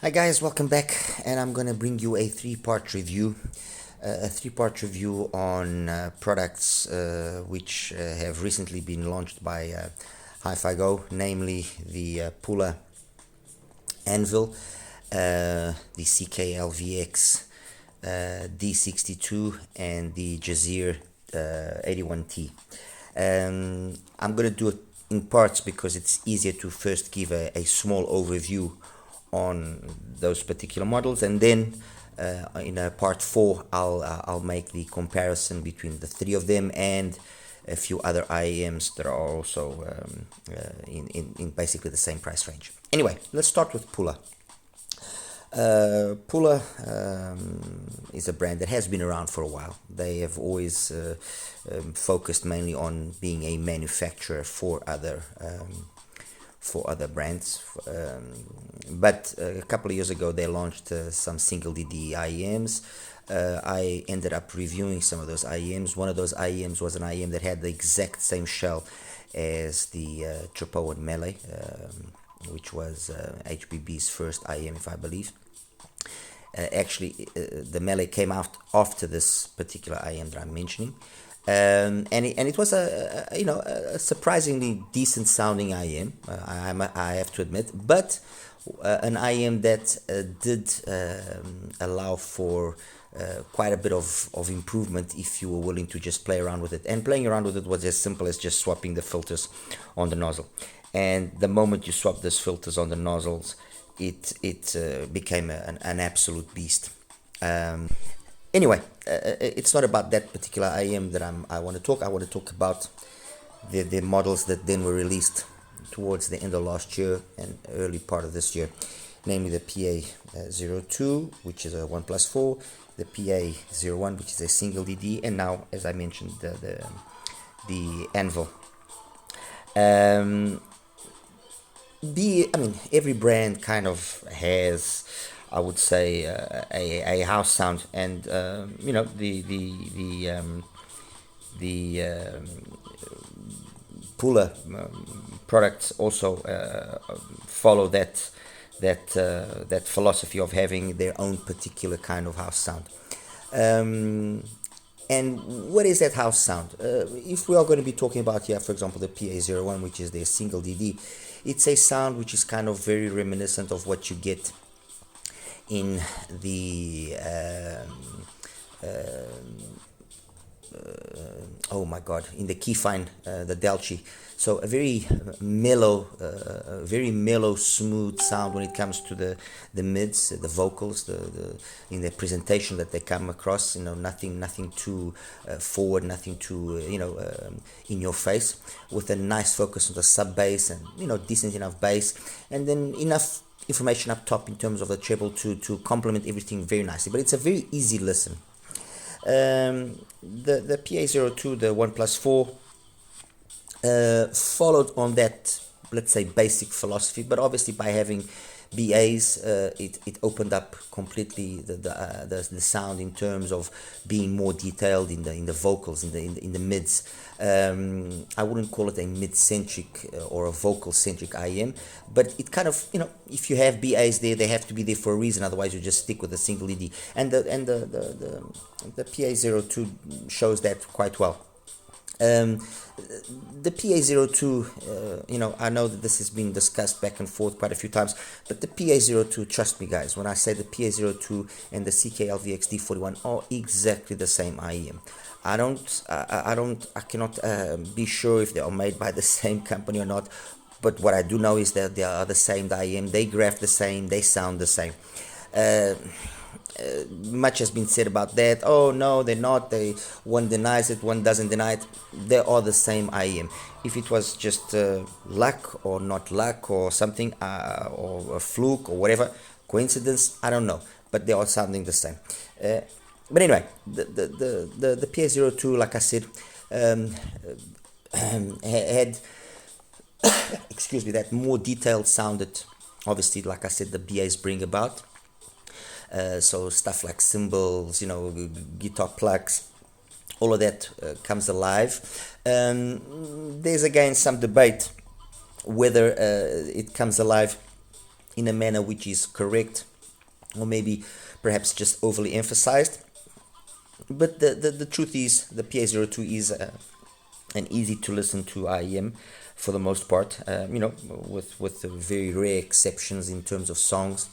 Hi guys, welcome back, and I'm gonna bring you a three-part review. On products which have recently been launched by HIFIGO, namely the Pula Anvil, the CKLVX D62, and the Jazeer 81T. I'm going to do it in parts because it's easier to first give a small overview on those particular models, and then in part 4 I'll make the comparison between the three of them and a few other IEMs that are also in basically the same price range. Anyway, let's start with Pula. Pula is a brand that has been around for a while. They have always focused mainly on being a manufacturer for other brands. But a couple of years ago, they launched some single DD IEMs. I ended up reviewing some of those IEMs. One of those IEMs was an IEM that had the exact same shell as the Chapeau and Melee, which was HBB's first IEM, if I believe. The Melee came out after this particular IEM that I'm mentioning. And it was a surprisingly decent sounding IEM, I have to admit, but an IEM that did allow for quite a bit of improvement if you were willing to just play around with it. And playing around with it was as simple as just swapping the filters on the nozzle. And the moment you swap those filters on the nozzles, it became an absolute beast. Anyway, it's not about that particular IEM that I want to talk. I want to talk about the models that then were released towards the end of last year and early part of this year, namely the PA02, which is a 1+4, the PA01, which is a single DD, and now, as I mentioned, the Anvil. Every brand kind of has, I would say, a house sound, and the Pula products also follow that philosophy of having their own particular kind of house sound. And what is that house sound? If we are going to be talking about here, for example, the PA01, which is their single DD, it's a sound which is kind of very reminiscent of what you get in the oh my god, in the Keyfine, the Delchi. So a very mellow, smooth sound when it comes to the mids, the vocals, the in the presentation that they come across. Nothing too forward, nothing too in your face, with a nice focus on the sub bass and decent enough bass, and then enough information up top in terms of the treble to complement everything very nicely. But it's a very easy listen. The PA02, the 1+4, followed on that, let's say, basic philosophy, but obviously by having BAs, it opened up completely the sound in terms of being more detailed in the vocals, in the mids. I wouldn't call it a mid-centric or a vocal-centric IEM, but it kind of, if you have BAs there, they have to be there for a reason. Otherwise, you just stick with a single ED, and the PA02 shows that quite well. The PA02, I know that this has been discussed back and forth quite a few times, but the PA02, trust me guys, when I say the PA02 and the CKLVX D41 are exactly the same IEM. I cannot be sure if they are made by the same company or not, but what I do know is that they are the same IEM, they graph the same, they sound the same. Much has been said about that. Oh no, they're not. One denies it, one doesn't deny it. They are the same IEM. If it was just luck or not luck or something, or a fluke or whatever, coincidence, I don't know. But they are sounding the same. But anyway, the PA02, like I said, had excuse me, that more detailed sounded. Obviously, like I said, the BAs bring about. So stuff like cymbals, guitar plugs, all of that comes alive. There's again some debate whether it comes alive in a manner which is correct, or maybe perhaps just overly emphasized. But the truth is, the PA02 is an easy to listen to IEM for the most part, with very rare exceptions in terms of songs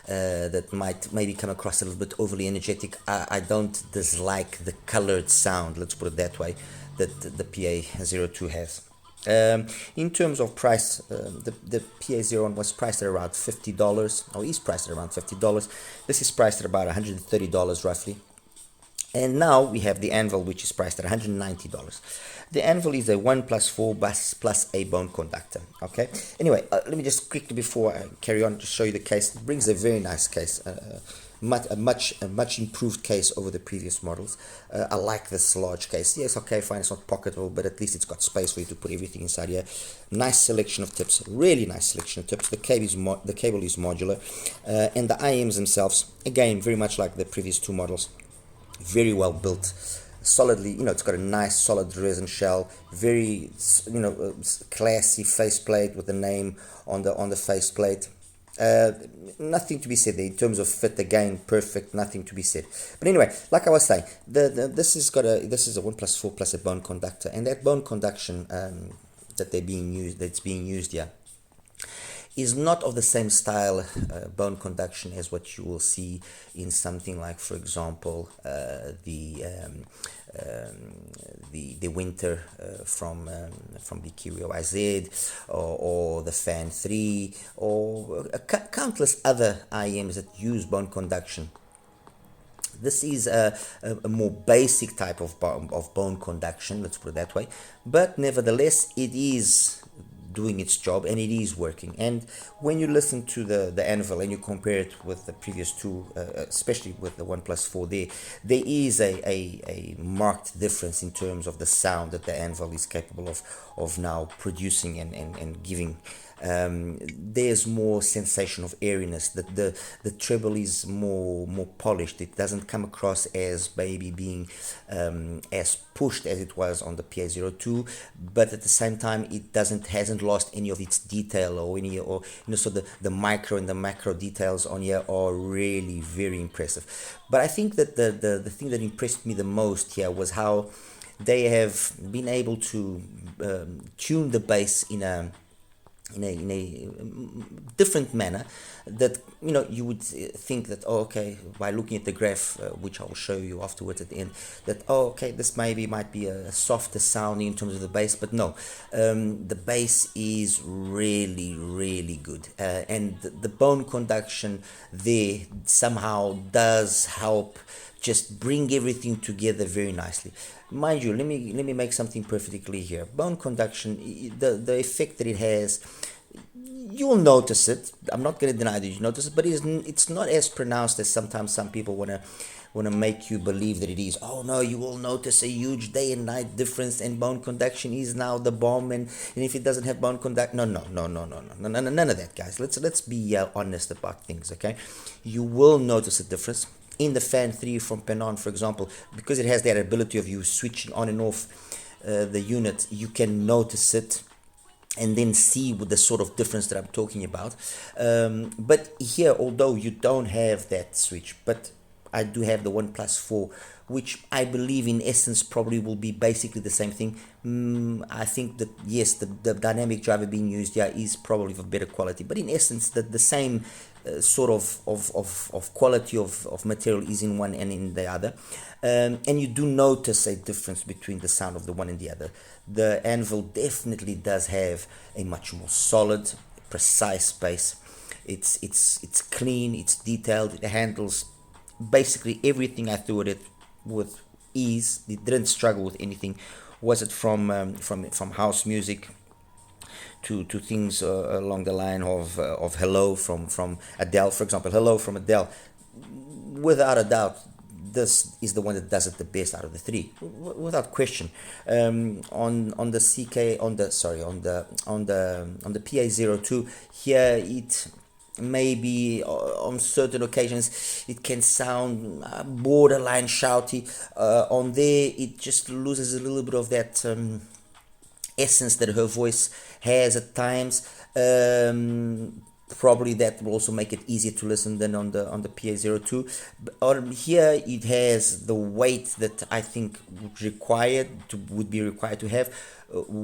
that might maybe come across a little bit overly energetic. I don't dislike the colored sound, let's put it that way, that the PA02 has. In terms of price, the PA01 was priced at around $50, or is priced at around $50. This is priced at about $130 roughly. And now we have the Anvil, which is priced at $190. The Anvil is a 1+4 bus plus a bone conductor. Okay. Anyway, let me just quickly, before I carry on, to show you the case. It brings a very nice case, a much improved case over the previous models. I like this large case. Yes, okay, fine, it's not pocketable, but at least it's got space for you to put everything inside here. Nice selection of tips, really nice selection of tips. The cable is modular, and the IMs themselves, again, very much like the previous two models. Very well built, solidly, it's got a nice solid resin shell, very, classy faceplate with the name on the faceplate. Nothing to be said there in terms of fit. Again, perfect, nothing to be said. But anyway, like I was saying, this is a 1+4 plus a bone conductor, and that bone conduction that's being used here is not of the same style bone conduction as what you will see in something like, for example, the Winter from BQ YZ, or the Fan 3, or countless other IEMs that use bone conduction. This is a more basic type of bone conduction, let's put it that way, but nevertheless it is doing its job, and it is working. And when you listen to the Anvil and you compare it with the previous two, especially with the 1+4, there is a marked difference in terms of the sound that the Anvil is capable of now producing and giving. There's more sensation of airiness. The treble is more polished. It doesn't come across as maybe being as pushed as it was on the PA02, but at the same time it hasn't lost any of its detail, so the micro and the macro details on here are really very impressive. But I think that the thing that impressed me the most here was how they have been able to tune the bass in a different manner that you would think that, by looking at the graph, which I will show you afterwards at the end, that this might be a softer sounding in terms of the bass, but no, the bass is really, really good, and the bone conduction there somehow does help just bring everything together very nicely. Mind you, let me make something perfectly clear here. Bone conduction, the effect that it has, you'll notice it. I'm not going to deny that you notice it, but it's not as pronounced as sometimes some people want to make you believe that it is. Oh no, you will notice a huge day and night difference, and bone conduction is now the bomb, and if it doesn't have bone conduction, no, none of that, guys. Let's be honest about things, okay? You will notice a difference. In the Fan 3 from Penon, for example, because it has that ability of you switching on and off the unit, you can notice it and then see with the sort of difference that I'm talking about. But here, although you don't have that switch, but I do have the 1+4, which I believe in essence probably will be basically the same thing. I think that yes, the dynamic driver being used here is probably of better quality, but in essence the same sort of quality of material is in one and in the other, and you do notice a difference between the sound of the one and the other. The Anvil definitely does have a much more solid, precise bass. It's clean, it's detailed, it handles basically everything I threw at it with ease. It didn't struggle with anything. Was it from house music to things along the line of Hello from Adele, for example. Hello from Adele, without a doubt, this is the one that does it the best out of the three, without question. On the CK, on the PA02 here, it maybe on certain occasions it can sound borderline shouty. On there it just loses a little bit of that essence that her voice has at times. probably that will also make it easier to listen than on the PA02. Here it has the weight that I think would be required to have,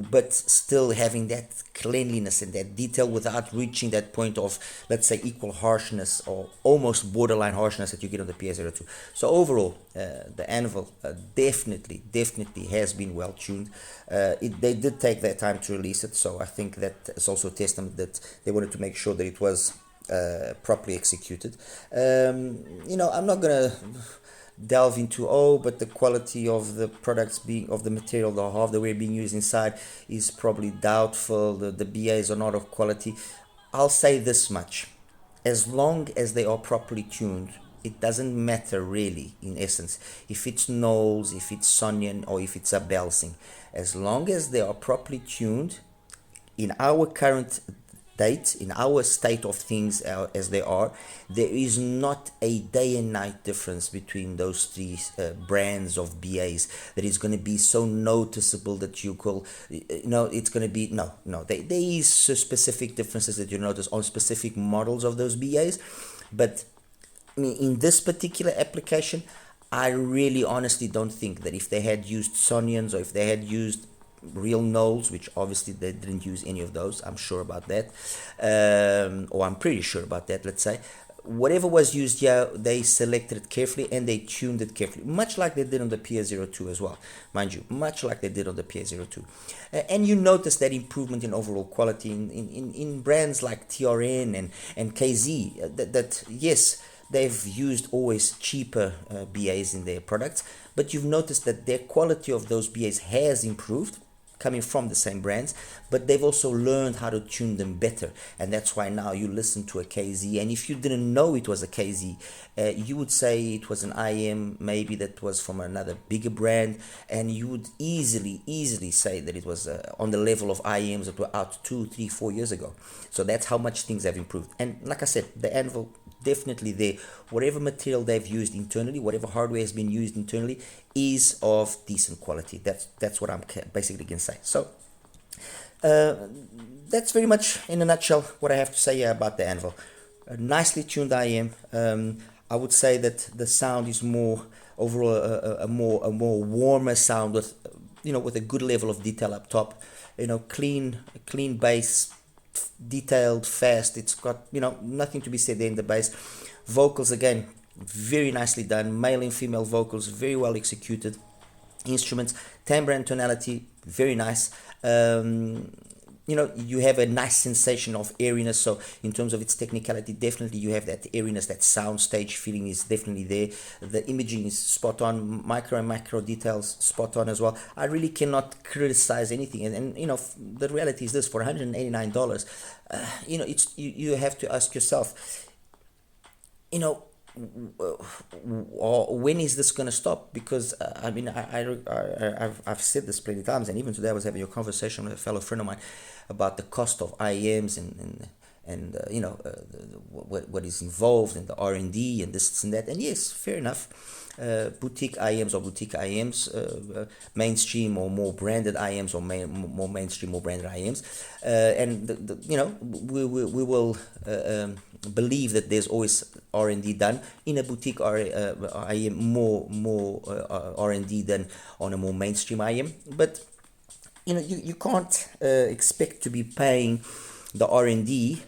but still having that cleanliness and that detail without reaching that point of, let's say, equal harshness or almost borderline harshness that you get on the PA02. So overall, the Anvil definitely has been well tuned. They did take their time to release it, so I think that is also a testament that they wanted to make sure that it was properly executed. I'm not gonna delve into but the quality of the products of the material, the hardware being used inside is probably doubtful, the BAs are not of quality. I'll say this much: as long as they are properly tuned, it doesn't matter really, in essence, if it's Knowles, if it's Sonian, or if it's a Belsing. As long as they are properly tuned in our current date, in our state of things as they are, there is not a day and night difference between those three brands of BAs that is going to be so noticeable that you call, it's going to be, no. There is specific differences that you notice on specific models of those BAs, but in this particular application, I really honestly don't think that if they had used Sonians or if they had used real Knowles, which obviously they didn't use any of those, I'm sure about that, or I'm pretty sure about that, let's say, whatever was used here, they selected it carefully and they tuned it carefully, much like they did on the PA02 as well, mind you, much like they did on the PA02. And you notice that improvement in overall quality in brands like TRN and KZ, that yes, they've used always cheaper BAs in their products, but you've noticed that their quality of those BAs has improved, coming from the same brands, but they've also learned how to tune them better, and that's why now you listen to a KZ, and if you didn't know it was a KZ, you would say it was an IM maybe that was from another bigger brand, and you would easily say that it was on the level of IMs that were out 2, 3, 4 years ago. So that's how much things have improved. And like I said, the Anvil definitely there, whatever material they've used internally, whatever hardware has been used internally, is of decent quality. That's what I'm basically going to say. So that's very much in a nutshell what I have to say about the Anvil. A nicely tuned IM. I would say that the sound is more overall a more warmer sound with with a good level of detail up top. Clean bass, detailed, fast. It's got nothing to be said there in the bass. Vocals again, very nicely done. Male and female vocals, very well executed. Instruments, timbre and tonality, very nice. You have a nice sensation of airiness. So in terms of its technicality, definitely you have that airiness, that sound stage feeling is definitely there. The imaging is spot on, micro and macro details spot on as well. I really cannot criticize anything. And the reality is this: for $189, you have to ask yourself, when is this going to stop? Because I've said this plenty of times, and even today I was having a conversation with a fellow friend of mine about the cost of IEMs and what is involved in the R&D and this and that. And yes, fair enough. Boutique IEMs or boutique IEMs, mainstream or more branded IEMs or more mainstream, more branded IEMs, and we will believe that there's always R&D done in a boutique IEM, more R&D than on a more mainstream IEM. But you can't expect to be paying the R&D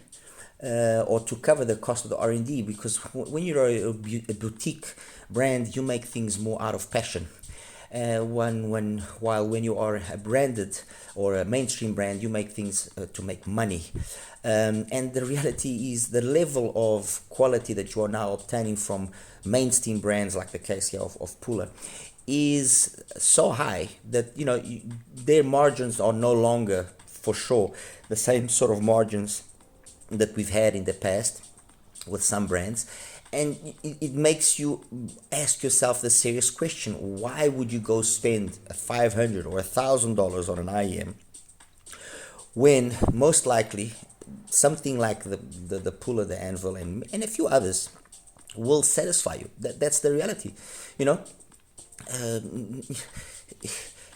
or to cover the cost of the R&D, because when you're a boutique brand, you make things more out of passion. While when you are a branded or a mainstream brand, you make things to make money. And the reality is the level of quality that you are now obtaining from mainstream brands, like the case here of Pula, is so high that their margins are no longer, for sure, the same sort of margins that we've had in the past with some brands. And it makes you ask yourself the serious question: why would you go spend $500 or $1,000 on an IEM when most likely something like the Pula, the Anvil, and a few others will satisfy you? That's the reality,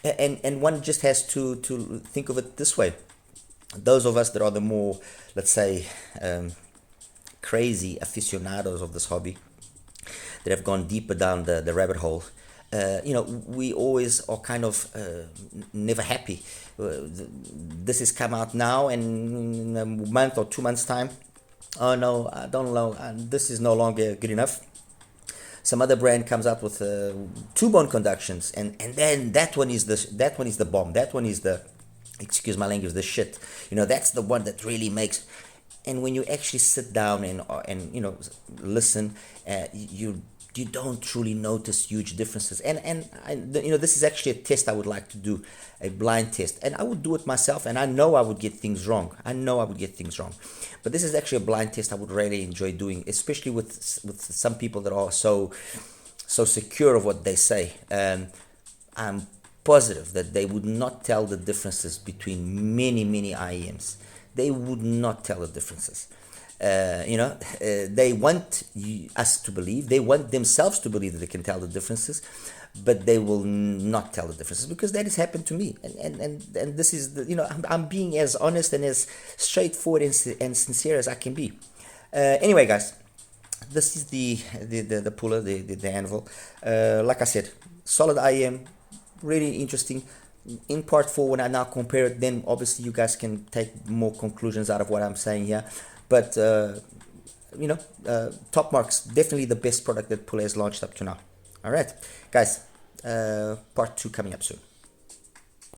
and one just has to think of it this way. Those of us that are the more, let's say, crazy aficionados of this hobby that have gone deeper down the rabbit hole, we always are kind of never happy. This has come out now, and in a month or 2 months' time, oh no, I don't know, this is no longer good enough. Some other brand comes out with two-bone conductions, and then that one is the bomb. That one is the, excuse my language, the shit. That's the one that really makes. And when you actually sit down and listen, you don't truly notice huge differences. And this is actually a test I would like to do, a blind test, and I would do it myself. And I know I would get things wrong. But this is actually a blind test I would really enjoy doing, especially with some people that are so secure of what they say. I'm positive that they would not tell the differences between many IEMs. They would not tell the differences. They want us to believe, they want themselves to believe that they can tell the differences, but they will not tell the differences, because that has happened to me. And this is I'm being as honest and as straightforward and sincere as I can be. Anyway, guys, this is the Pula, the Anvil. Like I said, solid IEM, really interesting. In part 4, when I now compare it, then obviously you guys can take more conclusions out of what I'm saying here. But top marks, definitely the best product that Pula has launched up to now. All right, guys, part 2 coming up soon.